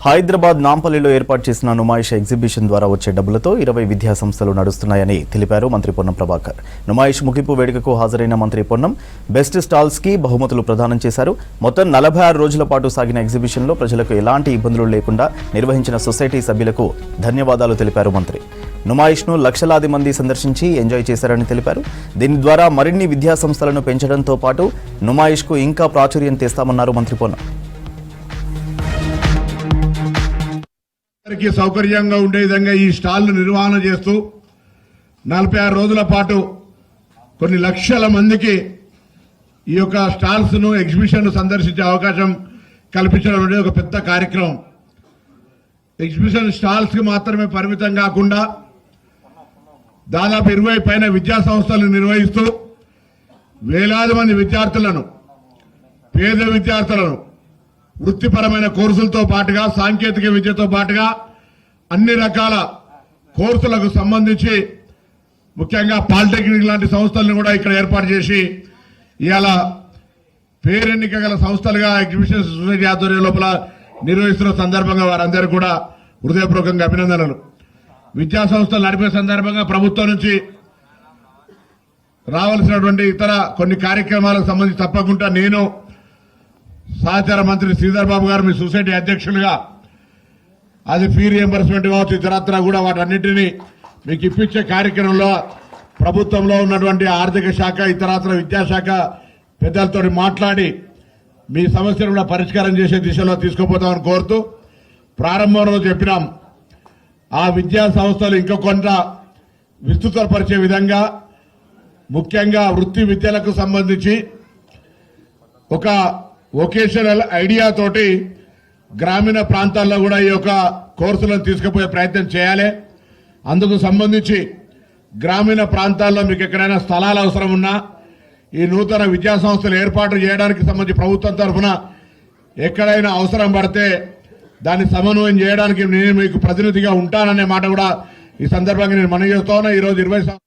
హైదరాబాద్ నాంపల్లిలో ఏర్పాటు చేసిన నుమాయిష్ ఎగ్జిబిషన్ ద్వారా వచ్చే డబ్బులతో 20 విద్యా సంస్థలు నడుస్తున్నాయని తెలిపారు మంత్రి పొన్నం ప్రభాకర్. నుమాయిష్ ముగింపు వేడుకకు హాజరైన మంత్రి పొన్నం బెస్ట్ స్టాల్స్ కి బహుమతులు ప్రదానం చేశారు. మొత్తం 46 రోజుల పాటు సాగిన ఎగ్జిబిషన్లో ప్రజలకు ఎలాంటి ఇబ్బందులు లేకుండా నిర్వహించిన సొసైటీ సభ్యులకు ధన్యవాదాలు తెలిపారు మంత్రి. నుమాయిష్ను లక్షలాది మంది సందర్శించి ఎంజాయ్ చేశారని తెలిపారు. దీని ద్వారా మరిన్ని విద్యా సంస్థలను పెంచడంతో పాటు నుమాయిష్కు ఇంకా ప్రాచుర్యం తెస్తామన్నారు మంత్రి పొన్నం. సౌకర్యంగా ఉండే విధంగా ఈ స్టాళ్లు నిర్వహణ చేస్తూ 46 రోజుల పాటు కొన్ని లక్షల మందికి ఈ యొక్క స్టాల్స్ ను ఎగ్జిబిషన్ సందర్శించే అవకాశం కల్పించడం అనేది ఒక పెద్ద కార్యక్రమం. ఎగ్జిబిషన్ స్టాల్స్ కి మాత్రమే పరిమితం కాకుండా దాదాపు 20 పైన విద్యా సంస్థలు నిర్వహిస్తూ వేలాది మంది విద్యార్థులను, పేద విద్యార్థులను వృత్తిపరమైన కోర్సులతో పాటుగా సాంకేతిక విద్యతో పాటుగా అన్ని రకాల కోర్సులకు సంబంధించి ముఖ్యంగా పాలిటెక్నిక్ లాంటి సంస్థలను కూడా ఇక్కడ ఏర్పాటు చేసి ఇవాళ పేరెన్నిక గల సంస్థలుగా ఎగ్జిబిషన్ సొసైటీ ఆధ్వర్యం లోపల నిర్వహిస్తున్న సందర్భంగా వారందరూ కూడా హృదయపూర్వకంగా అభినందనలు. విద్యా సంస్థలు నడిపే సందర్భంగా ప్రభుత్వం నుంచి రావాల్సినటువంటి ఇతర కొన్ని కార్యక్రమాలకు సంబంధించి తప్పకుండా నేను సహచార మంత్రి శ్రీధర్ బాబు గారు మీ సొసైటీ అధ్యక్షులుగా అది ఫీ రియంబర్స్మెంట్ కావచ్చు ఇతరత్రా కూడా వాటన్నింటినీ మీకు ఇప్పించే కార్యక్రమంలో ప్రభుత్వంలో ఉన్నటువంటి ఆర్థిక శాఖ ఇతరత్ర విద్యాశాఖ పెద్దలతో మాట్లాడి మీ సమస్యను కూడా పరిష్కారం చేసే దిశలో తీసుకుపోతామని కోరుతూ ప్రారంభంలో చెప్పినాం. ఆ విద్యా సంస్థలు ఇంకా కొంత విస్తృతపరిచే విధంగా ముఖ్యంగా వృత్తి విద్యలకు సంబంధించి ఒక వొకేషనల్ ఐడియా తోటి గ్రామీణ ప్రాంతాల్లో కూడా ఈ యొక్క కోర్సులను తీసుకుపోయే ప్రయత్నం చేయాలి. అందుకు సంబంధించి గ్రామీణ ప్రాంతాల్లో మీకు ఎక్కడైనా స్థలాలు అవసరం ఉన్నా ఈ నూతన విద్యా సంస్థలు ఏర్పాటు చేయడానికి సంబంధించి ప్రభుత్వం తరఫున ఎక్కడైనా అవసరం పడితే దాన్ని సమన్వయం చేయడానికి నేను మీకు ప్రతినిధిగా ఉంటాననే మాట కూడా ఈ సందర్భంగా నేను మనవి చేస్తా ఉన్నా. ఈరోజు 20